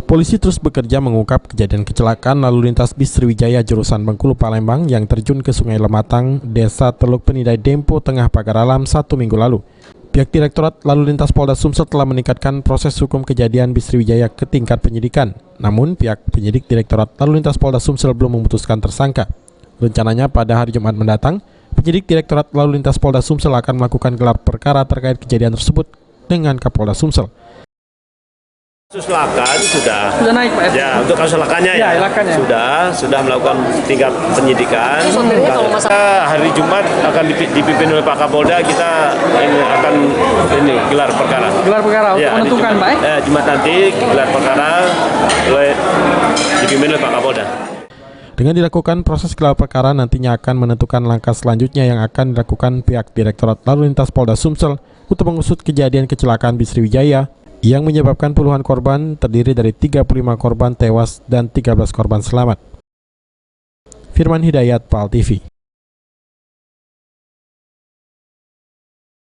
Polisi terus bekerja mengungkap kejadian kecelakaan lalu lintas bis Sriwijaya jurusan Bengkulu Palembang yang terjun ke Sungai Lematang, Desa Teluk Penidai Dempo, Tengah Pagaralam 1 minggu lalu. Pihak Direktorat Lalu Lintas Polda Sumsel telah meningkatkan proses hukum kejadian bis Sriwijaya ke tingkat penyidikan. Namun pihak penyidik Direktorat Lalu Lintas Polda Sumsel belum memutuskan tersangka. Rencananya pada hari Jumat mendatang, penyidik Direktorat Lalu Lintas Polda Sumsel akan melakukan gelar perkara terkait kejadian tersebut dengan Kapolda Sumsel. Kasus laka itu sudah naik, Pak, ya, untuk kasus lakanya ya, lakanya. sudah melakukan tingkat penyidikan. Hari Jumat akan dipimpin oleh Pak Kapolda, kita akan gelar perkara. Gelar perkara untuk menentukan, Pak. Jumat nanti gelar perkara dipimpin oleh Pak Kapolda. Dengan dilakukan proses gelar perkara, nantinya akan menentukan langkah selanjutnya yang akan dilakukan pihak Direktorat Lalu Lintas Polda Sumsel untuk mengusut kejadian kecelakaan bis Sriwijaya yang menyebabkan puluhan korban, terdiri dari 35 korban tewas dan 13 korban selamat. Firman Hidayat, PAL TV.